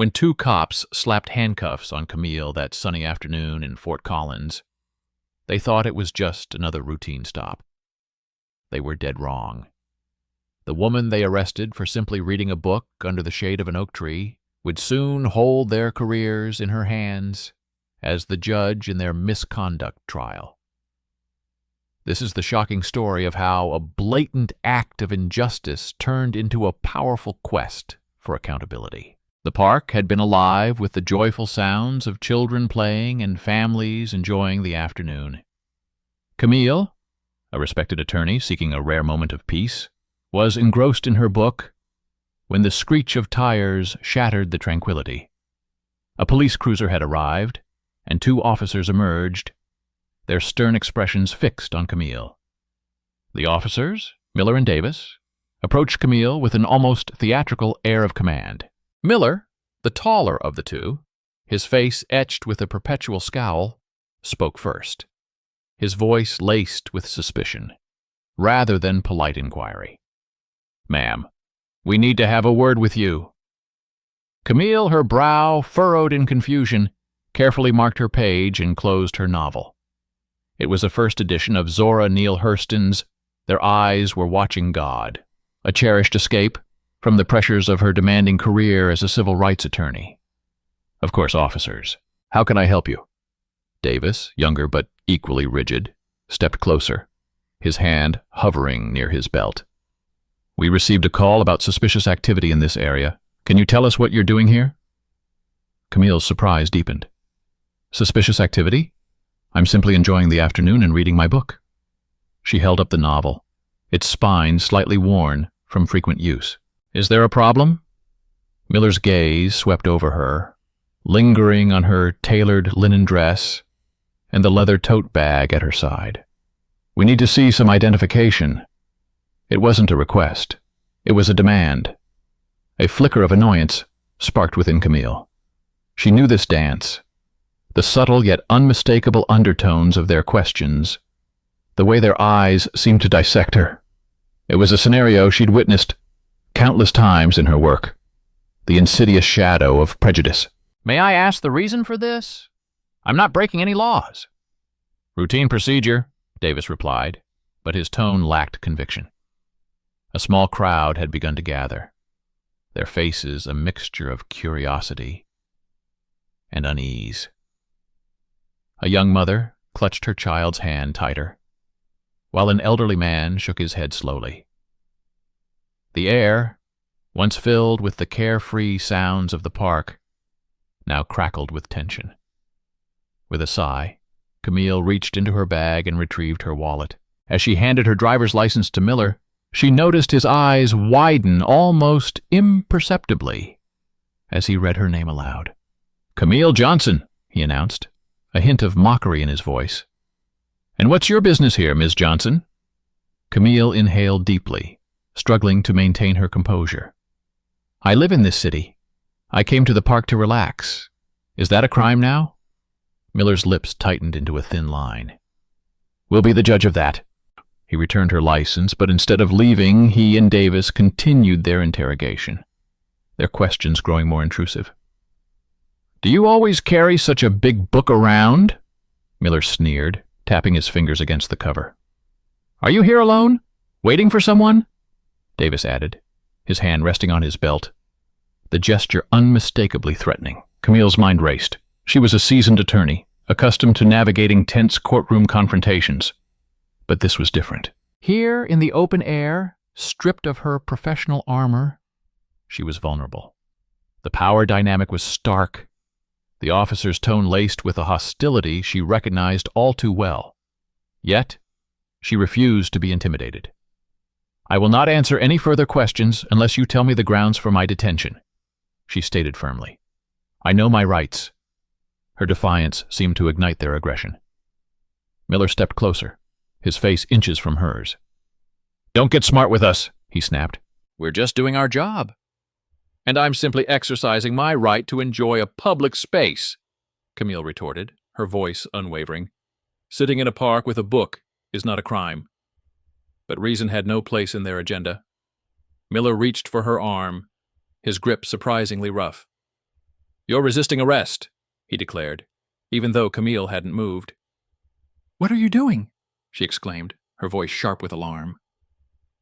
When two cops slapped handcuffs on Camille that sunny afternoon in Fort Collins, they thought it was just another routine stop. They were dead wrong. The woman they arrested for simply reading a book under the shade of an oak tree would soon hold their careers in her hands as the judge in their misconduct trial. This is the shocking story of how a blatant act of injustice turned into a powerful quest for accountability. The park had been alive with the joyful sounds of children playing and families enjoying the afternoon. Camille, a respected attorney seeking a rare moment of peace, was engrossed in her book when the screech of tires shattered the tranquility. A police cruiser had arrived, and two officers emerged, their stern expressions fixed on Camille. The officers, Miller and Davis, approached Camille with an almost theatrical air of command. Miller, the taller of the two, his face etched with a perpetual scowl, spoke first, his voice laced with suspicion, rather than polite inquiry. "Ma'am, we need to have a word with you." Camille, her brow furrowed in confusion, carefully marked her page and closed her novel. It was a first edition of Zora Neale Hurston's Their Eyes Were Watching God, a cherished escape from the pressures of her demanding career as a civil rights attorney. Of course, officers. "How can I help you?" Davis, younger but equally rigid, stepped closer, his hand hovering near his belt. "We received a call about suspicious activity in this area. Can you tell us what you're doing here?" Camille's surprise deepened. "Suspicious activity? I'm simply enjoying the afternoon and reading my book." She held up the novel, its spine slightly worn from frequent use. "Is there a problem?" Miller's gaze swept over her, lingering on her tailored linen dress and the leather tote bag at her side. "We need to see some identification." It wasn't a request. It was a demand. A flicker of annoyance sparked within Camille. She knew this dance, the subtle yet unmistakable undertones of their questions, the way their eyes seemed to dissect her. It was a scenario she'd witnessed countless times in her work, the insidious shadow of prejudice. "May I ask the reason for this? I'm not breaking any laws." "Routine procedure," Davis replied, but his tone lacked conviction. A small crowd had begun to gather, their faces a mixture of curiosity and unease. A young mother clutched her child's hand tighter, while an elderly man shook his head slowly. The air, once filled with the carefree sounds of the park, now crackled with tension. With a sigh, Camille reached into her bag and retrieved her wallet. As she handed her driver's license to Miller, she noticed his eyes widen almost imperceptibly as he read her name aloud. "Camille Johnson," he announced, a hint of mockery in his voice. "And what's your business here, Ms. Johnson?" Camille inhaled deeply, struggling to maintain her composure. "I live in this city. I came to the park to relax. Is that a crime now?" Miller's lips tightened into a thin line. "We'll be the judge of that." He returned her license, but instead of leaving, he and Davis continued their interrogation, their questions growing more intrusive. "Do you always carry such a big book around?" Miller sneered, tapping his fingers against the cover. "Are you here alone? Waiting for someone?" Davis added, his hand resting on his belt, the gesture unmistakably threatening. Camille's mind raced. She was a seasoned attorney, accustomed to navigating tense courtroom confrontations. But this was different. Here, in the open air, stripped of her professional armor, she was vulnerable. The power dynamic was stark, the officer's tone laced with a hostility she recognized all too well. Yet, she refused to be intimidated. "I will not answer any further questions unless you tell me the grounds for my detention," she stated firmly. "I know my rights." Her defiance seemed to ignite their aggression. Miller stepped closer, his face inches from hers. "Don't get smart with us," he snapped. "We're just doing our job. And I'm simply exercising my right to enjoy a public space," Camille retorted, her voice unwavering. "Sitting in a park with a book is not a crime." But reason had no place in their agenda. Miller reached for her arm, his grip surprisingly rough. "You're resisting arrest," he declared, even though Camille hadn't moved. "What are you doing?" she exclaimed, her voice sharp with alarm.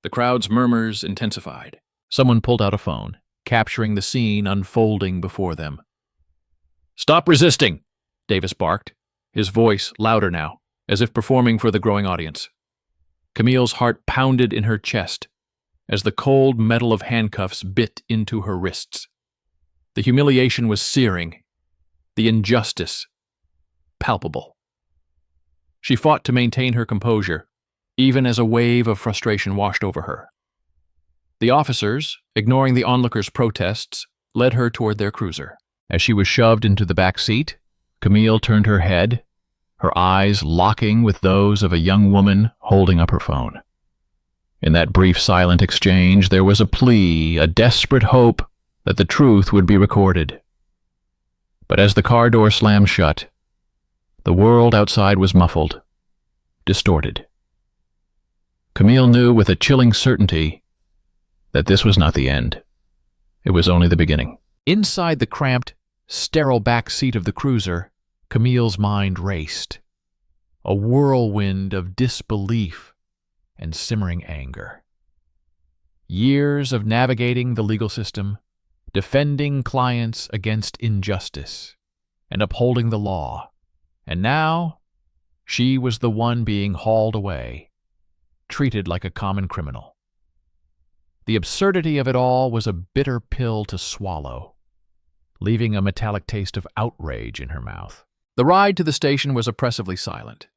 The crowd's murmurs intensified. Someone pulled out a phone, capturing the scene unfolding before them. "Stop resisting!" Davis barked, his voice louder now, as if performing for the growing audience. Camille's heart pounded in her chest as the cold metal of handcuffs bit into her wrists. The humiliation was searing, the injustice palpable. She fought to maintain her composure, even as a wave of frustration washed over her. The officers, ignoring the onlookers' protests, led her toward their cruiser. As she was shoved into the back seat, Camille turned her head, her eyes locking with those of a young woman holding up her phone. In that brief silent exchange, there was a plea, a desperate hope that the truth would be recorded. But as the car door slammed shut, the world outside was muffled, distorted. Camille knew with a chilling certainty that this was not the end. It was only the beginning. Inside the cramped, sterile back seat of the cruiser, Camille's mind raced, a whirlwind of disbelief and simmering anger. Years of navigating the legal system, defending clients against injustice, and upholding the law. And now, she was the one being hauled away, treated like a common criminal. The absurdity of it all was a bitter pill to swallow, leaving a metallic taste of outrage in her mouth. The ride to the station was oppressively silent,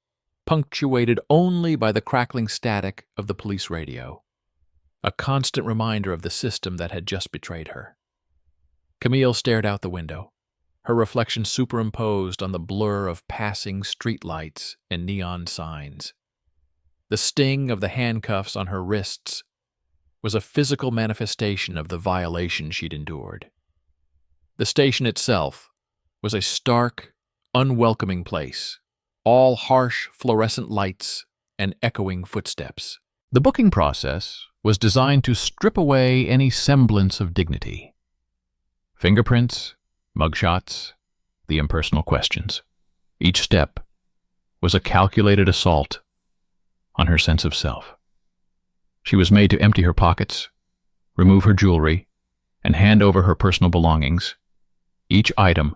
punctuated only by the crackling static of the police radio, a constant reminder of the system that had just betrayed her. Camille stared out the window, her reflection superimposed on the blur of passing streetlights and neon signs. The sting of the handcuffs on her wrists was a physical manifestation of the violation she'd endured. The station itself was a stark, unwelcoming place, all harsh fluorescent lights and echoing footsteps. The booking process was designed to strip away any semblance of dignity. Fingerprints, mugshots, the impersonal questions. Each step was a calculated assault on her sense of self. She was made to empty her pockets, remove her jewelry, and hand over her personal belongings, each item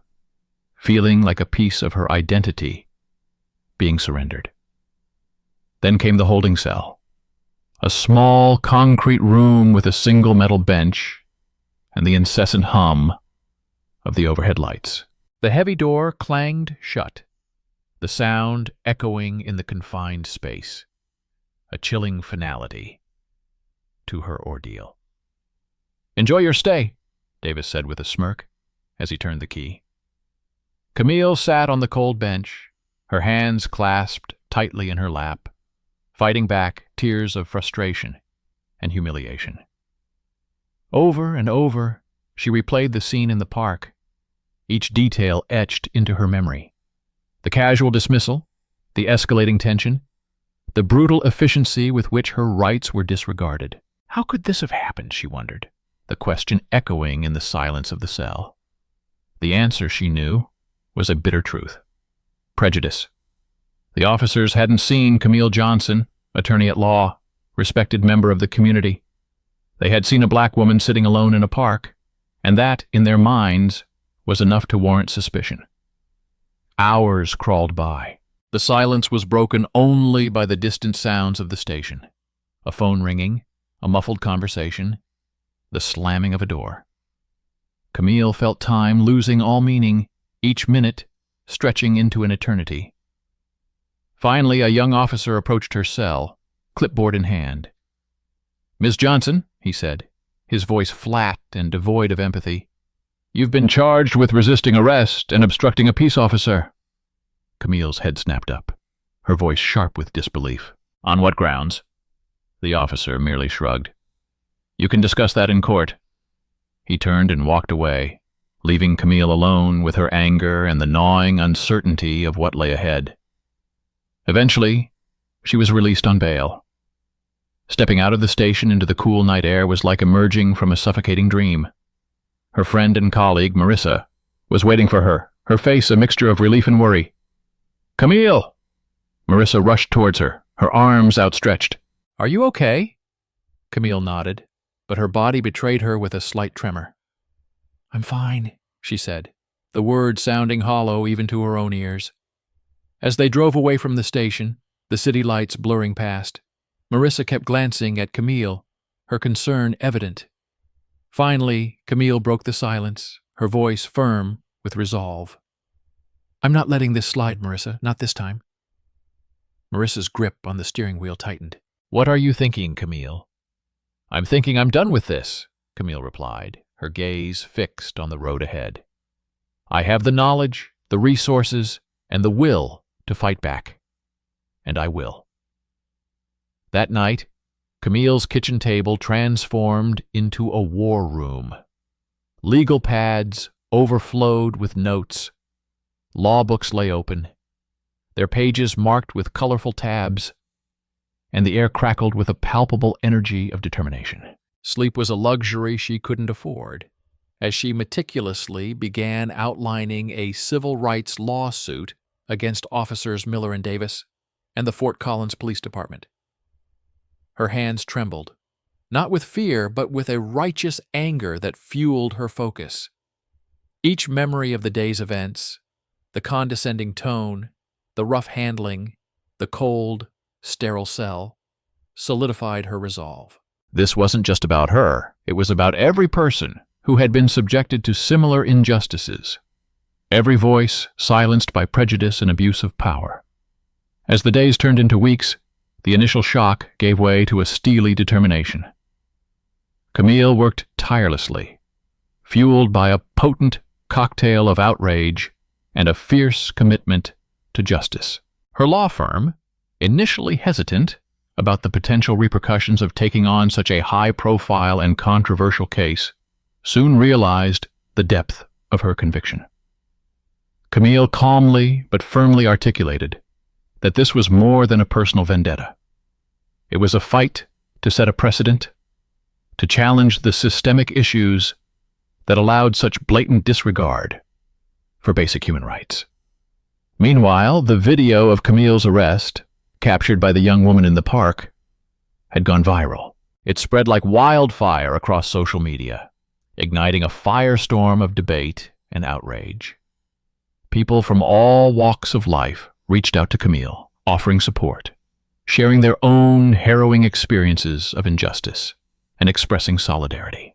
feeling like a piece of her identity being surrendered. Then came the holding cell, a small concrete room with a single metal bench and the incessant hum of the overhead lights. The heavy door clanged shut, the sound echoing in the confined space, a chilling finality to her ordeal. "Enjoy your stay," Davis said with a smirk as he turned the key. Camille sat on the cold bench, her hands clasped tightly in her lap, fighting back tears of frustration and humiliation. Over and over, she replayed the scene in the park, each detail etched into her memory. The casual dismissal, the escalating tension, the brutal efficiency with which her rights were disregarded. How could this have happened, she wondered, the question echoing in the silence of the cell. The answer, she knew, was a bitter truth. Prejudice. The officers hadn't seen Camille Johnson, attorney at law, respected member of the community. They had seen a black woman sitting alone in a park, and that, in their minds, was enough to warrant suspicion. Hours crawled by. The silence was broken only by the distant sounds of the station. A phone ringing, a muffled conversation, the slamming of a door. Camille felt time losing all meaning, each minute stretching into an eternity. Finally, a young officer approached her cell, clipboard in hand. "Miss Johnson," he said, his voice flat and devoid of empathy, "you've been charged with resisting arrest and obstructing a peace officer." Camille's head snapped up, her voice sharp with disbelief. "On what grounds?" The officer merely shrugged. "You can discuss that in court." He turned and walked away, leaving Camille alone with her anger and the gnawing uncertainty of what lay ahead. Eventually, she was released on bail. Stepping out of the station into the cool night air was like emerging from a suffocating dream. Her friend and colleague, Marissa, was waiting for her, her face a mixture of relief and worry. "Camille!" Marissa rushed towards her, her arms outstretched. "Are you okay?" Camille nodded, but her body betrayed her with a slight tremor. "I'm fine," she said, the words sounding hollow even to her own ears. As they drove away from the station, the city lights blurring past, Marissa kept glancing at Camille, her concern evident. Finally, Camille broke the silence, her voice firm with resolve. "I'm not letting this slide, Marissa, not this time." Marissa's grip on the steering wheel tightened. "What are you thinking, Camille?" "I'm thinking I'm done with this," Camille replied, her gaze fixed on the road ahead. "I have the knowledge, the resources, and the will to fight back. And I will." That night, Camille's kitchen table transformed into a war room. Legal pads overflowed with notes. Law books lay open, their pages marked with colorful tabs, and the air crackled with a palpable energy of determination. Sleep was a luxury she couldn't afford, as she meticulously began outlining a civil rights lawsuit against Officers Miller and Davis and the Fort Collins Police Department. Her hands trembled, not with fear, but with a righteous anger that fueled her focus. Each memory of the day's events, the condescending tone, the rough handling, the cold, sterile cell, solidified her resolve. This wasn't just about her. It was about every person who had been subjected to similar injustices. Every voice silenced by prejudice and abuse of power. As the days turned into weeks, the initial shock gave way to a steely determination. Camille worked tirelessly, fueled by a potent cocktail of outrage and a fierce commitment to justice. Her law firm, initially hesitant about the potential repercussions of taking on such a high-profile and controversial case, soon realized the depth of her conviction. Camille calmly but firmly articulated that this was more than a personal vendetta. It was a fight to set a precedent, to challenge the systemic issues that allowed such blatant disregard for basic human rights. Meanwhile, the video of Camille's arrest, captured by the young woman in the park, had gone viral. It spread like wildfire across social media, igniting a firestorm of debate and outrage. People from all walks of life reached out to Camille, offering support, sharing their own harrowing experiences of injustice, and expressing solidarity.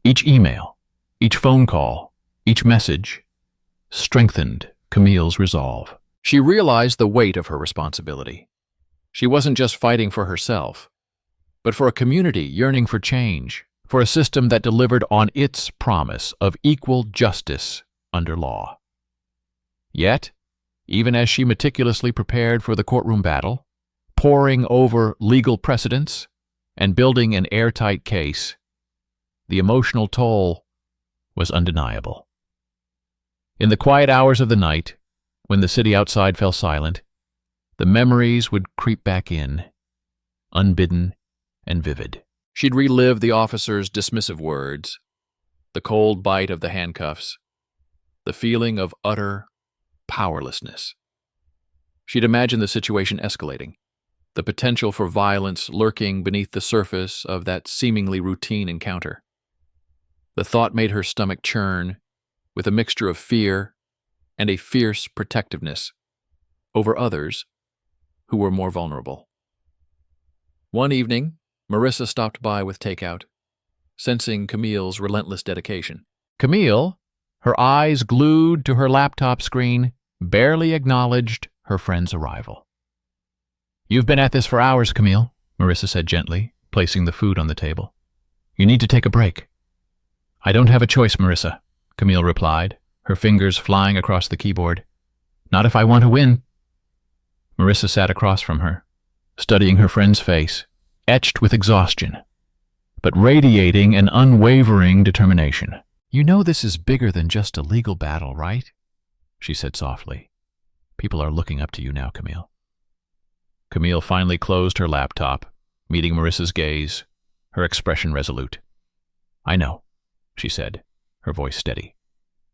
Each email, each phone call, each message strengthened Camille's resolve. She realized the weight of her responsibility. She wasn't just fighting for herself, but for a community yearning for change, for a system that delivered on its promise of equal justice under law. Yet, even as she meticulously prepared for the courtroom battle, poring over legal precedents and building an airtight case, the emotional toll was undeniable. In the quiet hours of the night, when the city outside fell silent, the memories would creep back in, unbidden and vivid. She'd relive the officer's dismissive words, the cold bite of the handcuffs, the feeling of utter powerlessness. She'd imagine the situation escalating, the potential for violence lurking beneath the surface of that seemingly routine encounter. The thought made her stomach churn with a mixture of fear and a fierce protectiveness over others who were more vulnerable. One evening, Marissa stopped by with takeout, sensing Camille's relentless dedication. Camille, her eyes glued to her laptop screen, barely acknowledged her friend's arrival. "You've been at this for hours, Camille," Marissa said gently, placing the food on the table. "You need to take a break." "I don't have a choice, Marissa," Camille replied, her fingers flying across the keyboard. "Not if I want to win." Marissa sat across from her, studying her friend's face, etched with exhaustion, but radiating an unwavering determination. "You know this is bigger than just a legal battle, right?" she said softly. "People are looking up to you now, Camille." Camille finally closed her laptop, meeting Marissa's gaze, her expression resolute. "I know," she said, her voice steady.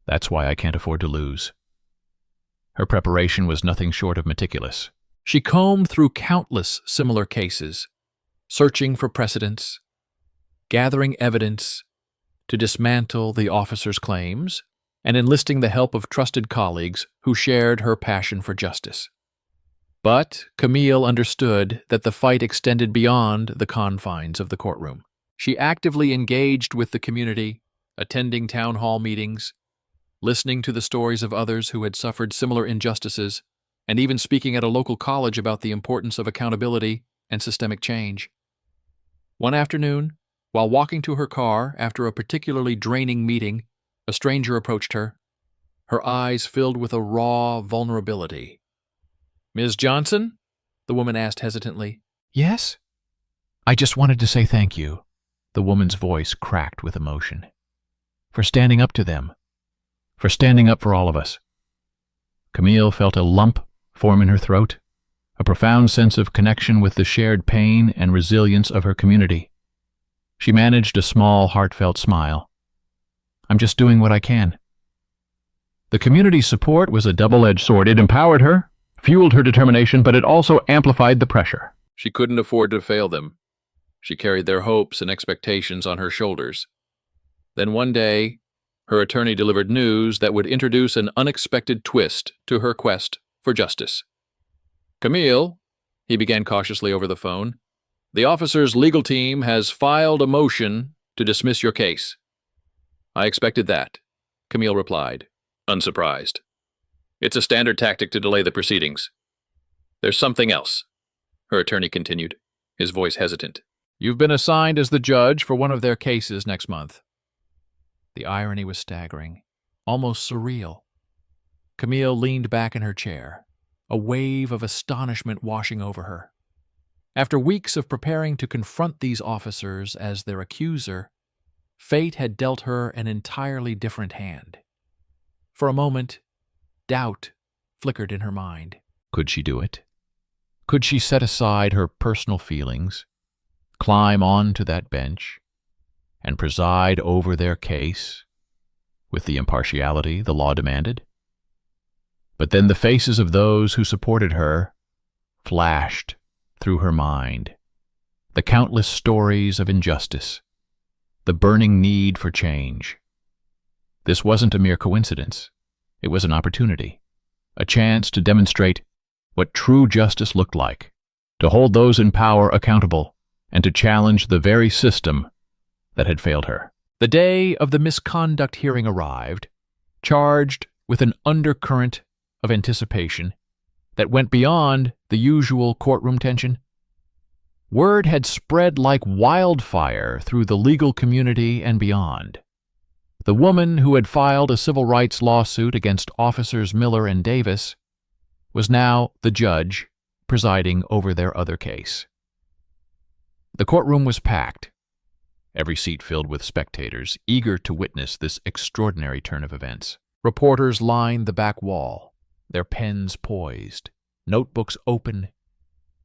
That's why I can't afford to lose. Her preparation was nothing short of meticulous. She combed through countless similar cases, searching for precedents, gathering evidence to dismantle the officer's claims, and enlisting the help of trusted colleagues who shared her passion for justice. But Camille understood that the fight extended beyond the confines of the courtroom. She actively engaged with the community, attending town hall meetings, listening to the stories of others who had suffered similar injustices, and even speaking at a local college about the importance of accountability and systemic change. One afternoon, while walking to her car after a particularly draining meeting, a stranger approached her, her eyes filled with a raw vulnerability. "Ms. Johnson?" the woman asked hesitantly. Yes? I just wanted to say thank you. The woman's voice cracked with emotion. For standing up to them. For standing up for all of us. Camille felt a lump form in her throat, a profound sense of connection with the shared pain and resilience of her community. She managed a small, heartfelt smile. I'm just doing what I can. The community's support was a double-edged sword. It empowered her, fueled her determination, but it also amplified the pressure. She couldn't afford to fail them. She carried their hopes and expectations on her shoulders. Then one day, her attorney delivered news that would introduce an unexpected twist to her quest for justice. "Camille," he began cautiously over the phone, "the officer's legal team has filed a motion to dismiss your case." "I expected that," Camille replied, unsurprised. "It's a standard tactic to delay the proceedings. There's something else," her attorney continued, his voice hesitant. "You've been assigned as the judge for one of their cases next month." The irony was staggering, almost surreal. Camille leaned back in her chair, a wave of astonishment washing over her. After weeks of preparing to confront these officers as their accuser, fate had dealt her an entirely different hand. For a moment, doubt flickered in her mind. Could she do it? Could she set aside her personal feelings, climb onto that bench, and preside over their case with the impartiality the law demanded? But then the faces of those who supported her flashed through her mind, the countless stories of injustice, the burning need for change. This wasn't a mere coincidence. It was an opportunity, a chance to demonstrate what true justice looked like, to hold those in power accountable, and to challenge the very system that had failed her. The day of the misconduct hearing arrived, charged with an undercurrent of anticipation that went beyond the usual courtroom tension. Word had spread like wildfire through the legal community and beyond. The woman who had filed a civil rights lawsuit against officers Miller and Davis was now the judge presiding over their other case. The courtroom was packed, every seat filled with spectators eager to witness this extraordinary turn of events. Reporters lined the back wall, their pens poised, notebooks open,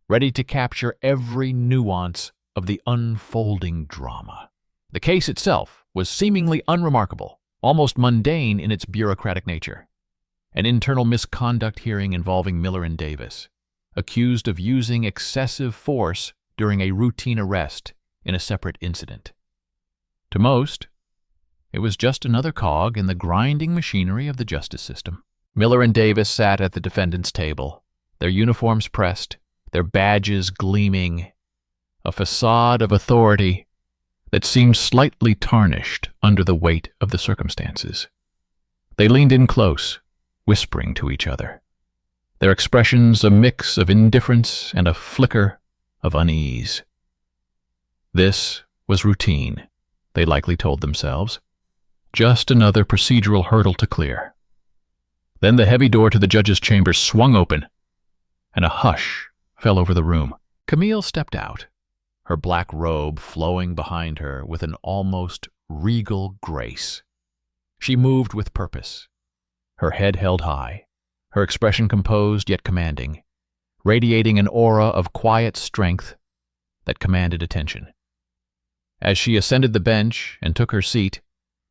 ready to capture every nuance of the unfolding drama. The case itself was seemingly unremarkable, almost mundane in its bureaucratic nature. An internal misconduct hearing involving Miller and Davis, accused of using excessive force during a routine arrest in a separate incident. To most, it was just another cog in the grinding machinery of the justice system. Miller and Davis sat at the defendant's table, their uniforms pressed, their badges gleaming, a facade of authority that seemed slightly tarnished under the weight of the circumstances. They leaned in close, whispering to each other, their expressions a mix of indifference and a flicker of unease. This was routine, they likely told themselves, just another procedural hurdle to clear. Then the heavy door to the judge's chamber swung open, and a hush fell over the room. Camille stepped out, her black robe flowing behind her with an almost regal grace. She moved with purpose, her head held high, her expression composed yet commanding, radiating an aura of quiet strength that commanded attention. As she ascended the bench and took her seat,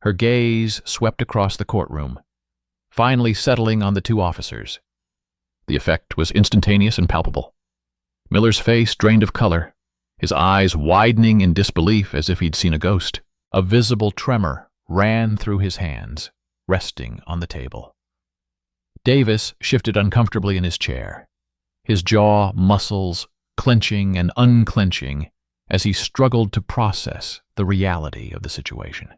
her gaze swept across the courtroom, finally settling on the two officers. The effect was instantaneous and palpable. Miller's face drained of color, his eyes widening in disbelief as if he'd seen a ghost. A visible tremor ran through his hands, resting on the table. Davis shifted uncomfortably in his chair, his jaw muscles clenching and unclenching as he struggled to process the reality of the situation.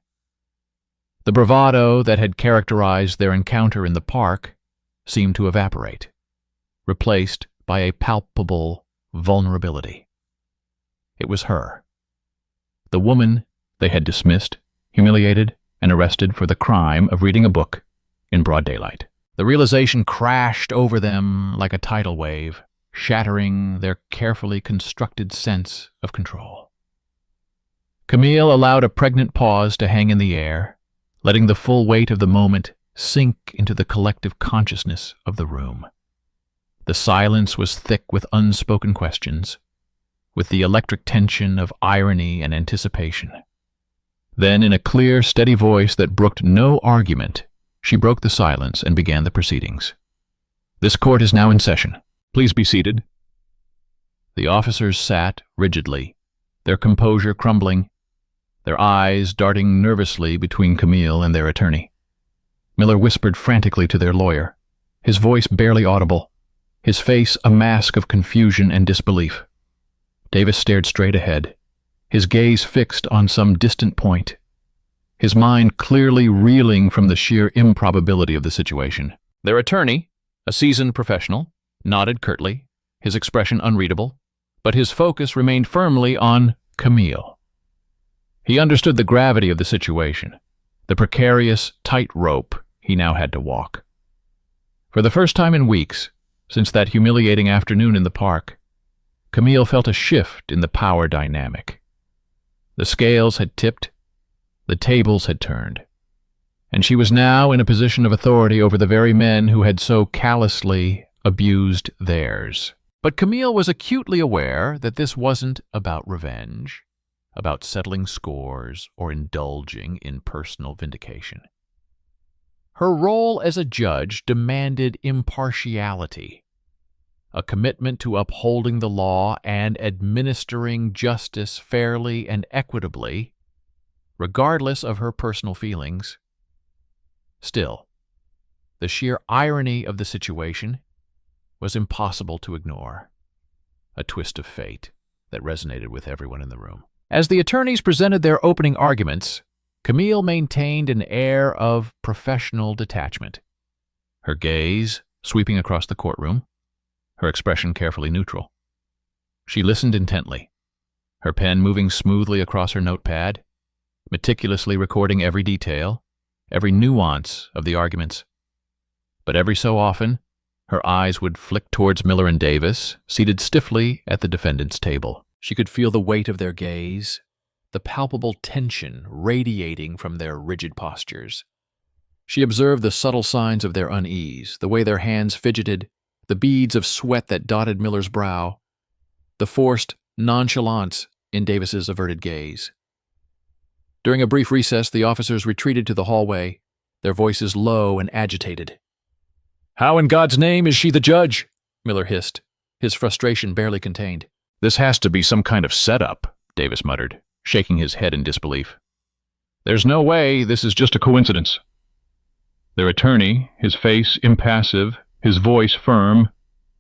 The bravado that had characterized their encounter in the park seemed to evaporate, replaced by a palpable vulnerability. It was her. The woman they had dismissed, humiliated, and arrested for the crime of reading a book in broad daylight. The realization crashed over them like a tidal wave, shattering their carefully constructed sense of control. Camille allowed a pregnant pause to hang in the air, letting the full weight of the moment sink into the collective consciousness of the room. The silence was thick with unspoken questions, with the electric tension of irony and anticipation. Then, in a clear, steady voice that brooked no argument, she broke the silence and began the proceedings. "This court is now in session. Please be seated." The officers sat rigidly, their composure crumbling, their eyes darting nervously between Camille and their attorney. Miller whispered frantically to their lawyer, his voice barely audible, his face a mask of confusion and disbelief. Davis stared straight ahead, his gaze fixed on some distant point, his mind clearly reeling from the sheer improbability of the situation. Their attorney, a seasoned professional, nodded curtly, his expression unreadable, but his focus remained firmly on Camille. He understood the gravity of the situation, the precarious tightrope he now had to walk. For the first time in weeks, since that humiliating afternoon in the park, Camille felt a shift in the power dynamic. The scales had tipped, the tables had turned, and she was now in a position of authority over the very men who had so callously abused theirs. But Camille was acutely aware that this wasn't about revenge, about settling scores or indulging in personal vindication. Her role as a judge demanded impartiality, a commitment to upholding the law and administering justice fairly and equitably, regardless of her personal feelings. Still, the sheer irony of the situation was impossible to ignore, a twist of fate that resonated with everyone in the room. As the attorneys presented their opening arguments, Camille maintained an air of professional detachment, her gaze sweeping across the courtroom, her expression carefully neutral. She listened intently, her pen moving smoothly across her notepad, meticulously recording every detail, every nuance of the arguments. But every so often, her eyes would flick towards Miller and Davis, seated stiffly at the defendant's table. She could feel the weight of their gaze, the palpable tension radiating from their rigid postures. She observed the subtle signs of their unease, the way their hands fidgeted, the beads of sweat that dotted Miller's brow, the forced nonchalance in Davis's averted gaze. During a brief recess, the officers retreated to the hallway, their voices low and agitated. "How in God's name is she the judge?" Miller hissed, his frustration barely contained. "This has to be some kind of setup," Davis muttered, shaking his head in disbelief. "There's no way this is just a coincidence." Their attorney, his face impassive, his voice firm,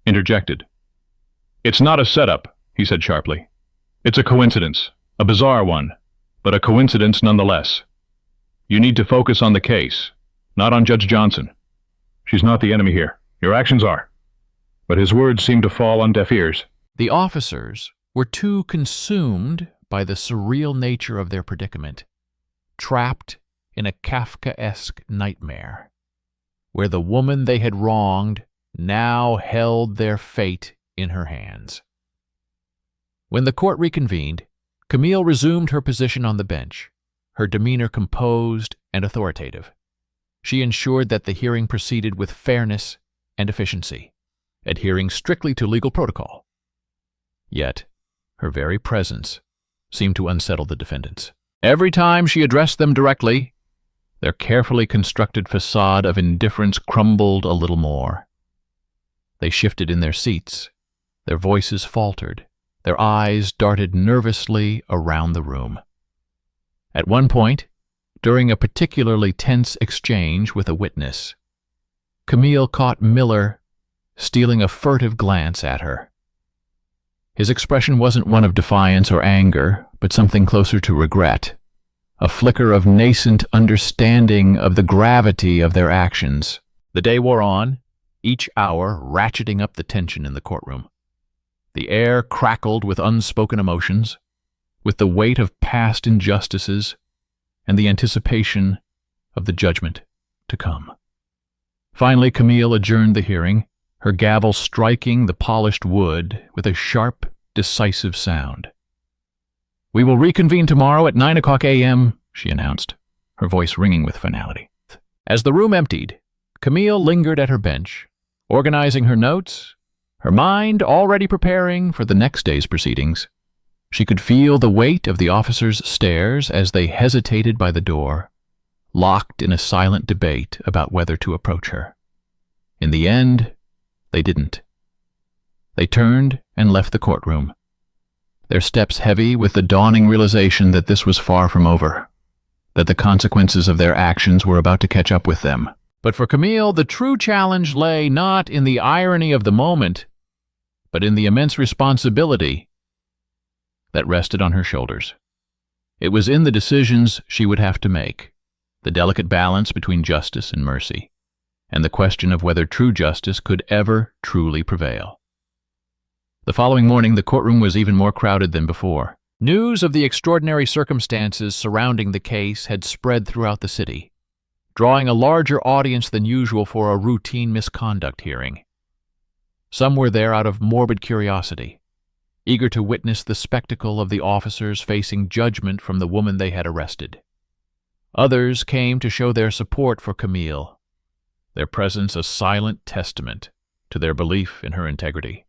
interjected. "It's not a setup," he said sharply. "It's a coincidence, a bizarre one, but a coincidence nonetheless. You need to focus on the case, not on Judge Johnson. She's not the enemy here. Your actions are." But his words seemed to fall on deaf ears. The officers were too consumed by the surreal nature of their predicament, trapped in a Kafkaesque nightmare, where the woman they had wronged now held their fate in her hands. When the court reconvened, Camille resumed her position on the bench, her demeanor composed and authoritative. She ensured that the hearing proceeded with fairness and efficiency, adhering strictly to legal protocol. Yet, her very presence seemed to unsettle the defendants. Every time she addressed them directly, Their carefully constructed facade of indifference crumbled a little more. They shifted in their seats. Their voices faltered. Their eyes darted nervously around the room. At one point, during a particularly tense exchange with a witness, Camille caught Miller stealing a furtive glance at her. His expression wasn't one of defiance or anger, but something closer to regret, a flicker of nascent understanding of the gravity of their actions. The day wore on, each hour ratcheting up the tension in the courtroom. The air crackled with unspoken emotions, with the weight of past injustices and the anticipation of the judgment to come. Finally, Camille adjourned the hearing, her gavel striking the polished wood with a sharp, decisive sound. "We will reconvene tomorrow at 9 a.m., she announced, her voice ringing with finality. As the room emptied, Camille lingered at her bench, organizing her notes, her mind already preparing for the next day's proceedings. She could feel the weight of the officers' stares as they hesitated by the door, locked in a silent debate about whether to approach her. In the end, they didn't. They turned and left the courtroom, their steps heavy with the dawning realization that this was far from over, that the consequences of their actions were about to catch up with them. But for Camille, the true challenge lay not in the irony of the moment, but in the immense responsibility that rested on her shoulders. It was in the decisions she would have to make, the delicate balance between justice and mercy, and the question of whether true justice could ever truly prevail. The following morning, the courtroom was even more crowded than before. News of the extraordinary circumstances surrounding the case had spread throughout the city, drawing a larger audience than usual for a routine misconduct hearing. Some were there out of morbid curiosity, eager to witness the spectacle of the officers facing judgment from the woman they had arrested. Others came to show their support for Camille, their presence a silent testament to their belief in her integrity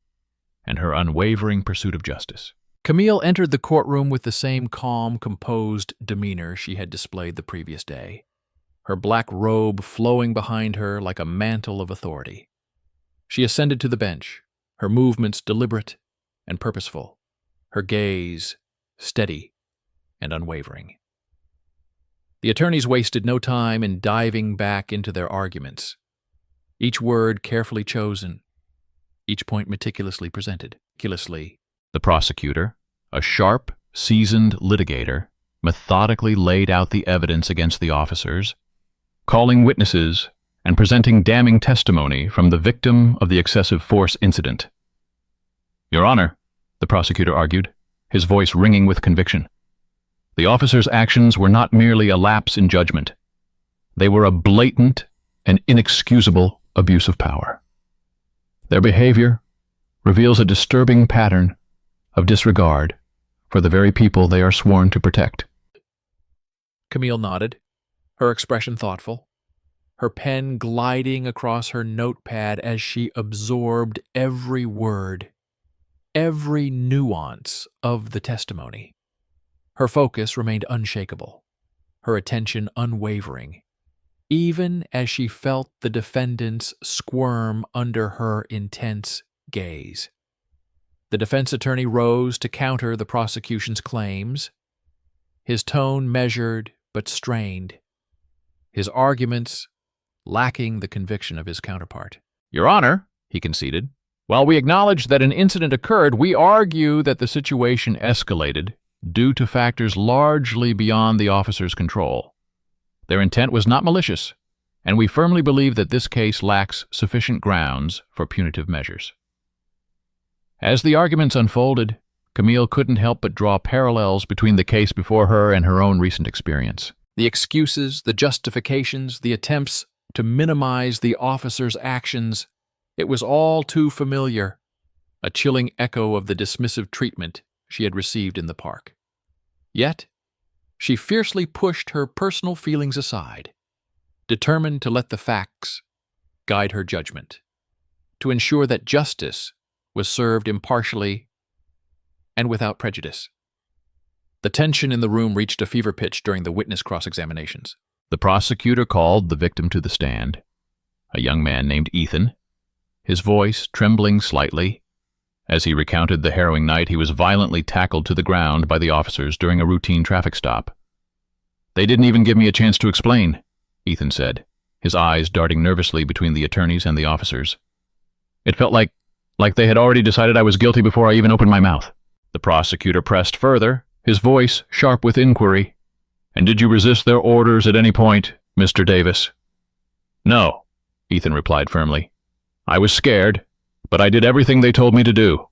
and her unwavering pursuit of justice. Camille entered the courtroom with the same calm, composed demeanor she had displayed the previous day, her black robe flowing behind her like a mantle of authority. She ascended to the bench, her movements deliberate and purposeful, her gaze steady and unwavering. The attorneys wasted no time in diving back into their arguments, each word carefully chosen, each point meticulously presented. The prosecutor, a sharp, seasoned litigator, methodically laid out the evidence against the officers, calling witnesses and presenting damning testimony from the victim of the excessive force incident. "Your Honor," the prosecutor argued, his voice ringing with conviction, "the officers' actions were not merely a lapse in judgment. They were a blatant and inexcusable abuse of power. Their behavior reveals a disturbing pattern of disregard for the very people they are sworn to protect." Camille nodded, her expression thoughtful, her pen gliding across her notepad as she absorbed every word, every nuance of the testimony. Her focus remained unshakable, her attention unwavering, even as she felt the defendants squirm under her intense gaze. The defense attorney rose to counter the prosecution's claims, his tone measured but strained, his arguments lacking the conviction of his counterpart. "Your Honor," he conceded, "while we acknowledge that an incident occurred, we argue that the situation escalated due to factors largely beyond the officers' control. Their intent was not malicious, and we firmly believe that this case lacks sufficient grounds for punitive measures." As the arguments unfolded, Camille couldn't help but draw parallels between the case before her and her own recent experience. The excuses, the justifications, the attempts to minimize the officers' actions, it was all too familiar, a chilling echo of the dismissive treatment she had received in the park. Yet, she fiercely pushed her personal feelings aside, determined to let the facts guide her judgment, to ensure that justice was served impartially and without prejudice. The tension in the room reached a fever pitch during the witness cross-examinations. The prosecutor called the victim to the stand, a young man named Ethan, his voice trembling slightly. As he recounted the harrowing night, he was violently tackled to the ground by the officers during a routine traffic stop. "They didn't even give me a chance to explain," Ethan said, his eyes darting nervously between the attorneys and the officers. "It felt like they had already decided I was guilty before I even opened my mouth." The prosecutor pressed further, his voice sharp with inquiry. "And did you resist their orders at any point, Mr. Davis?" "No," Ethan replied firmly. "I was scared, but I did everything they told me to do.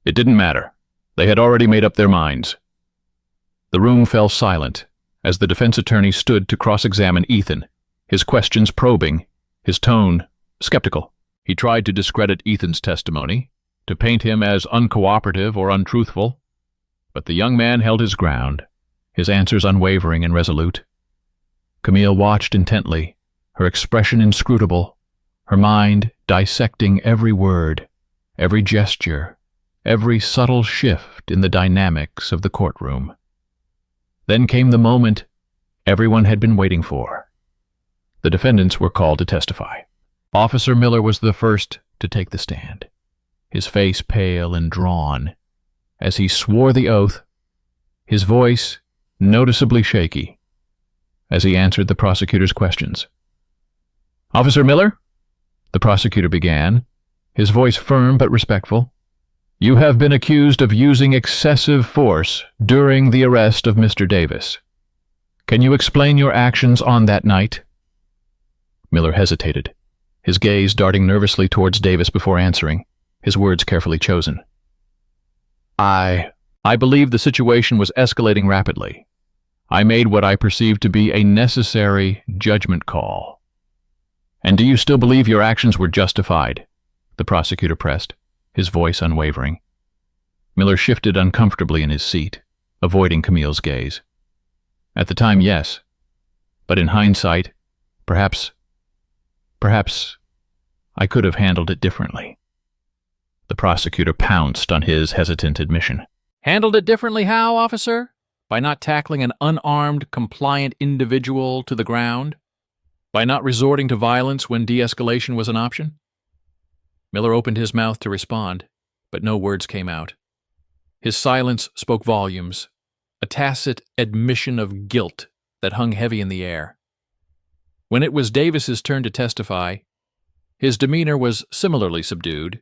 It didn't matter. They had already made up their minds." The room fell silent as the defense attorney stood to cross-examine Ethan, his questions probing, his tone skeptical. He tried to discredit Ethan's testimony, to paint him as uncooperative or untruthful, but the young man held his ground, his answers unwavering and resolute. Camille watched intently, her expression inscrutable, her mind dissecting every word, every gesture, every subtle shift in the dynamics of the courtroom. Then came the moment everyone had been waiting for. The defendants were called to testify. Officer Miller was the first to take the stand, his face pale and drawn, as he swore the oath, his voice noticeably shaky, as he answered the prosecutor's questions. "Officer Miller," the prosecutor began, his voice firm but respectful, "you have been accused of using excessive force during the arrest of Mr. Davis. Can you explain your actions on that night?" Miller hesitated, his gaze darting nervously towards Davis before answering, his words carefully chosen. I believe the situation was escalating rapidly. I made what I perceived to be a necessary judgment call." "And do you still believe your actions were justified?" the prosecutor pressed, his voice unwavering. Miller shifted uncomfortably in his seat, avoiding Camille's gaze. "At the time, yes. But in hindsight, perhaps I could have handled it differently." The prosecutor pounced on his hesitant admission. Handled it differently how, officer? By not tackling an unarmed, compliant individual to the ground? By not resorting to violence when de-escalation was an option? Miller opened his mouth to respond, but no words came out. His silence spoke volumes, a tacit admission of guilt that hung heavy in the air. When it was Davis's turn to testify, his demeanor was similarly subdued,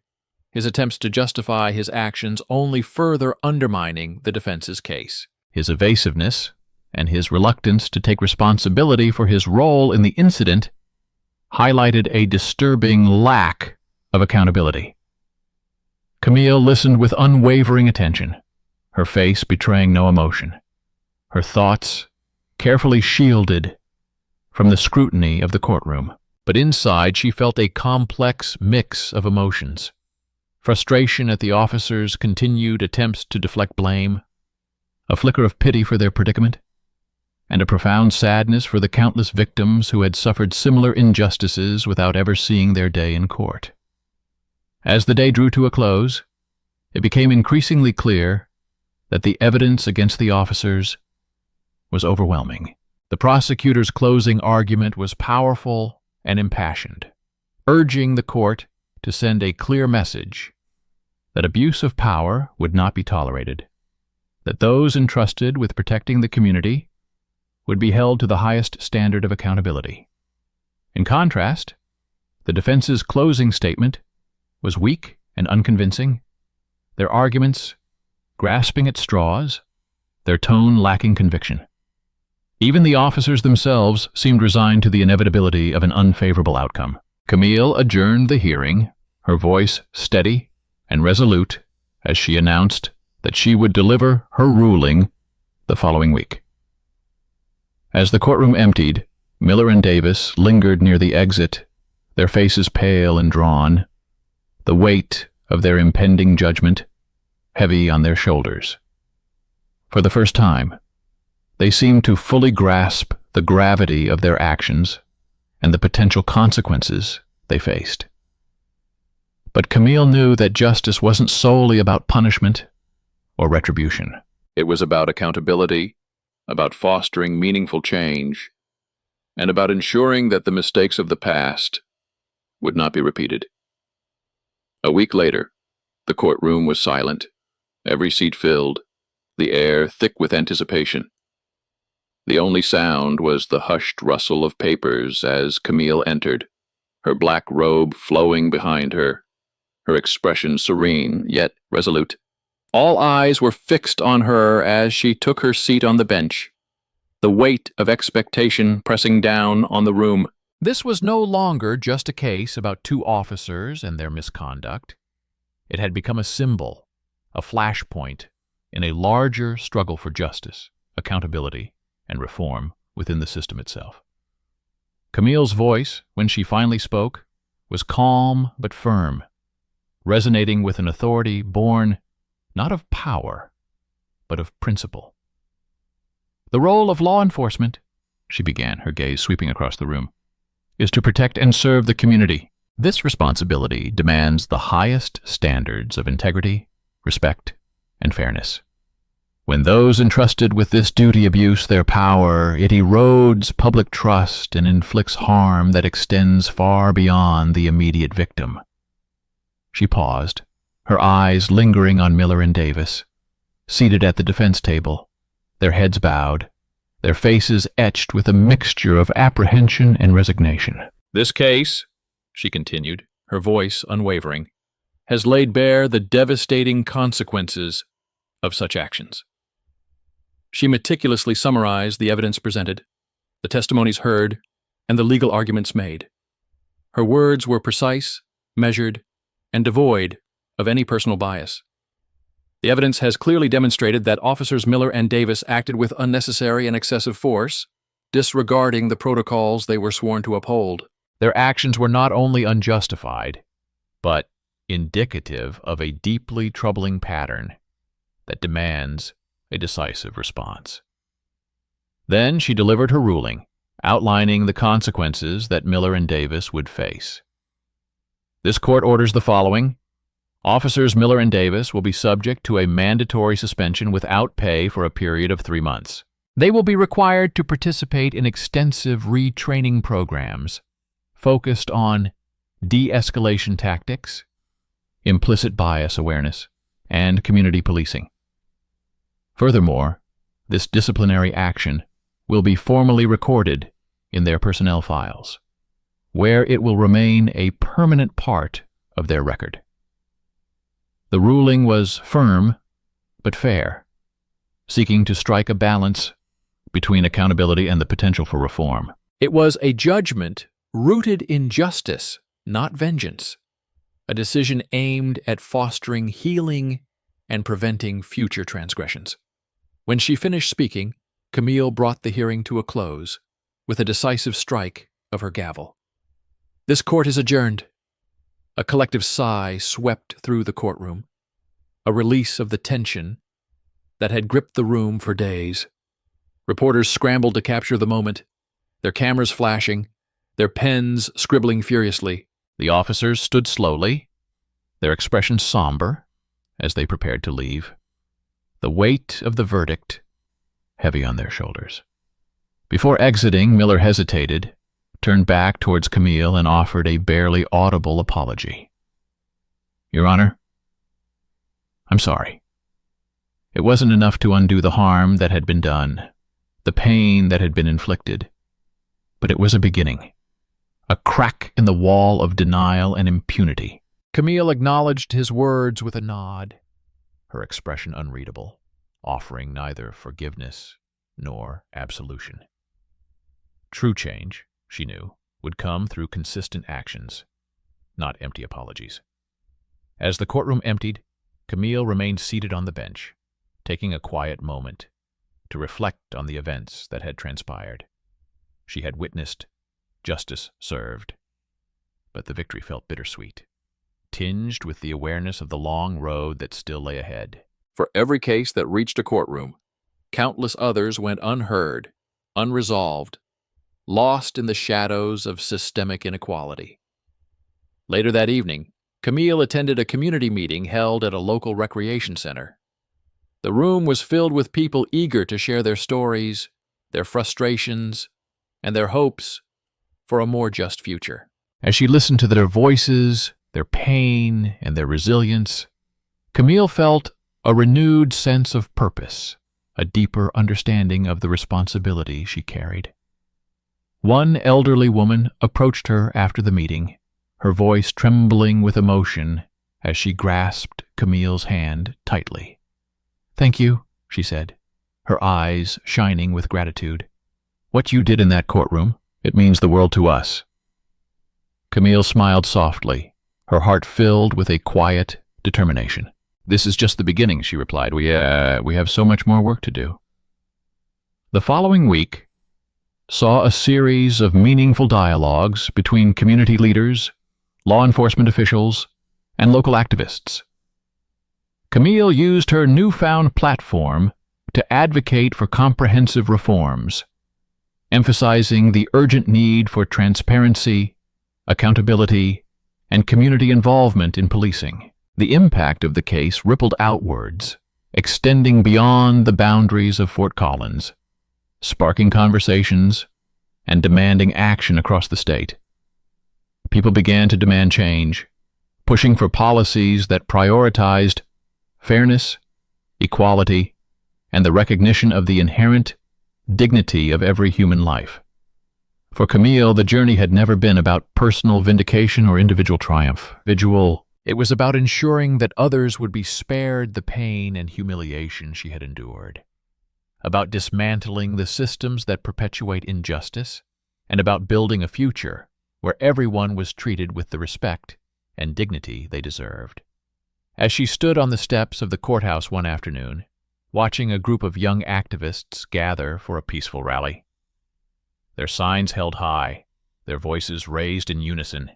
his attempts to justify his actions only further undermining the defense's case. His evasiveness and his reluctance to take responsibility for his role in the incident highlighted a disturbing lack of accountability. Camille listened with unwavering attention, her face betraying no emotion, her thoughts carefully shielded from the scrutiny of the courtroom. But inside she felt a complex mix of emotions: frustration at the officers' continued attempts to deflect blame, a flicker of pity for their predicament, and a profound sadness for the countless victims who had suffered similar injustices without ever seeing their day in court. As the day drew to a close, it became increasingly clear that the evidence against the officers was overwhelming. The prosecutor's closing argument was powerful and impassioned, urging the court to send a clear message that abuse of power would not be tolerated, that those entrusted with protecting the community would be held to the highest standard of accountability. In contrast, the defense's closing statement was weak and unconvincing, their arguments grasping at straws, their tone lacking conviction. Even the officers themselves seemed resigned to the inevitability of an unfavorable outcome. Camille adjourned the hearing, her voice steady and resolute as she announced that she would deliver her ruling the following week. As the courtroom emptied, Miller and Davis lingered near the exit, their faces pale and drawn, the weight of their impending judgment heavy on their shoulders. For the first time, they seemed to fully grasp the gravity of their actions and the potential consequences they faced. But Camille knew that justice wasn't solely about punishment or retribution. It was about accountability, about fostering meaningful change, and about ensuring that the mistakes of the past would not be repeated. A week later, the courtroom was silent, every seat filled, the air thick with anticipation. The only sound was the hushed rustle of papers as Camille entered, her black robe flowing behind her, her expression serene yet resolute. All eyes were fixed on her as she took her seat on the bench, the weight of expectation pressing down on the room. This was no longer just a case about two officers and their misconduct. It had become a symbol, a flashpoint, in a larger struggle for justice, accountability, and reform within the system itself. Camille's voice, when she finally spoke, was calm but firm, resonating with an authority born not of power, but of principle. "The role of law enforcement," she began, her gaze sweeping across the room, "is to protect and serve the community. This responsibility demands the highest standards of integrity, respect, and fairness. When those entrusted with this duty abuse their power, it erodes public trust and inflicts harm that extends far beyond the immediate victim." She paused, her eyes lingering on Miller and Davis, seated at the defense table, their heads bowed, their faces etched with a mixture of apprehension and resignation. "This case," she continued, her voice unwavering, "has laid bare the devastating consequences of such actions." She meticulously summarized the evidence presented, the testimonies heard, and the legal arguments made. Her words were precise, measured, and devoid of any personal bias. The evidence has clearly demonstrated that Officers Miller and Davis acted with unnecessary and excessive force, disregarding the protocols they were sworn to uphold. Their actions were not only unjustified, but indicative of a deeply troubling pattern that demands a decisive response. Then she delivered her ruling, outlining the consequences that Miller and Davis would face. This court orders the following. Officers Miller and Davis will be subject to a mandatory suspension without pay for a period of 3 months. They will be required to participate in extensive retraining programs focused on de-escalation tactics, implicit bias awareness, and community policing. Furthermore, this disciplinary action will be formally recorded in their personnel files, where it will remain a permanent part of their record. The ruling was firm but fair, seeking to strike a balance between accountability and the potential for reform. It was a judgment rooted in justice, not vengeance, a decision aimed at fostering healing and preventing future transgressions. When she finished speaking, Camille brought the hearing to a close with a decisive strike of her gavel. "This court is adjourned." A collective sigh swept through the courtroom, a release of the tension that had gripped the room for days. Reporters scrambled to capture the moment, their cameras flashing, their pens scribbling furiously. The officers stood slowly, their expressions somber, as they prepared to leave, the weight of the verdict heavy on their shoulders. Before exiting, Miller hesitated, turned back towards Camille, and offered a barely audible apology. "Your Honor, I'm sorry. It wasn't enough to undo the harm that had been done, the pain that had been inflicted, but it was a beginning, a crack in the wall of denial and impunity." Camille acknowledged his words with a nod, her expression unreadable, offering neither forgiveness nor absolution. True change, she knew, would come through consistent actions, not empty apologies. As the courtroom emptied, Camille remained seated on the bench, taking a quiet moment to reflect on the events that had transpired. She had witnessed justice served, but the victory felt bittersweet, tinged with the awareness of the long road that still lay ahead. For every case that reached a courtroom, countless others went unheard, unresolved, lost in the shadows of systemic inequality. Later that evening, Camille attended a community meeting held at a local recreation center. The room was filled with people eager to share their stories, their frustrations, and their hopes for a more just future. As she listened to their voices, their pain, and their resilience, Camille felt a renewed sense of purpose, a deeper understanding of the responsibility she carried. One elderly woman approached her after the meeting, her voice trembling with emotion as she grasped Camille's hand tightly. "Thank you," she said, her eyes shining with gratitude. "What you did in that courtroom, it means the world to us." Camille smiled softly, her heart filled with a quiet determination. "This is just the beginning," she replied. We have so much more work to do." The following week saw a series of meaningful dialogues between community leaders, law enforcement officials, and local activists. Camille used her newfound platform to advocate for comprehensive reforms, emphasizing the urgent need for transparency, accountability, and community involvement in policing. The impact of the case rippled outwards, extending beyond the boundaries of Fort Collins, sparking conversations and demanding action across the state. People began to demand change, pushing for policies that prioritized fairness, equality, and the recognition of the inherent dignity of every human life. For Camille, the journey had never been about personal vindication or individual triumph. It was about ensuring that others would be spared the pain and humiliation she had endured, about dismantling the systems that perpetuate injustice, and about building a future where everyone was treated with the respect and dignity they deserved. As she stood on the steps of the courthouse one afternoon, watching a group of young activists gather for a peaceful rally, their signs held high, their voices raised in unison,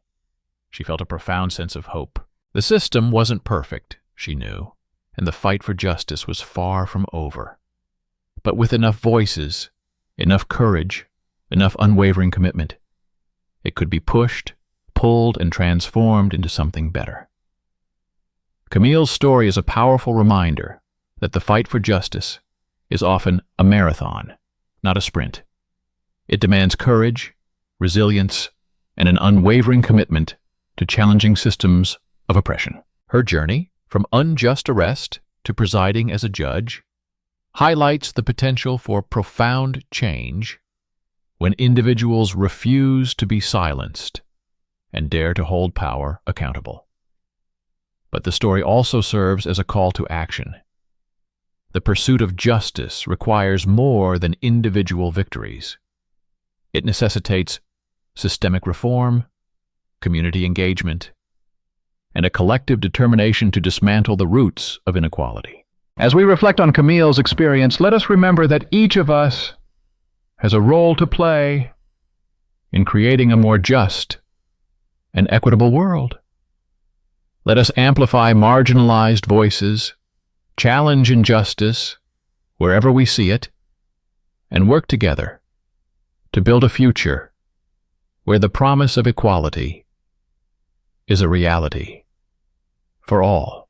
she felt a profound sense of hope. The system wasn't perfect, she knew, and the fight for justice was far from over. But with enough voices, enough courage, enough unwavering commitment, it could be pushed, pulled, and transformed into something better. Camille's story is a powerful reminder that the fight for justice is often a marathon, not a sprint. It demands courage, resilience, and an unwavering commitment to challenging systems of oppression. Her journey, from unjust arrest to presiding as a judge, highlights the potential for profound change when individuals refuse to be silenced and dare to hold power accountable. But the story also serves as a call to action. The pursuit of justice requires more than individual victories. It necessitates systemic reform, community engagement, and a collective determination to dismantle the roots of inequality. As we reflect on Camille's experience, let us remember that each of us has a role to play in creating a more just and equitable world. Let us amplify marginalized voices, challenge injustice wherever we see it, and work together to build a future where the promise of equality is a reality for all.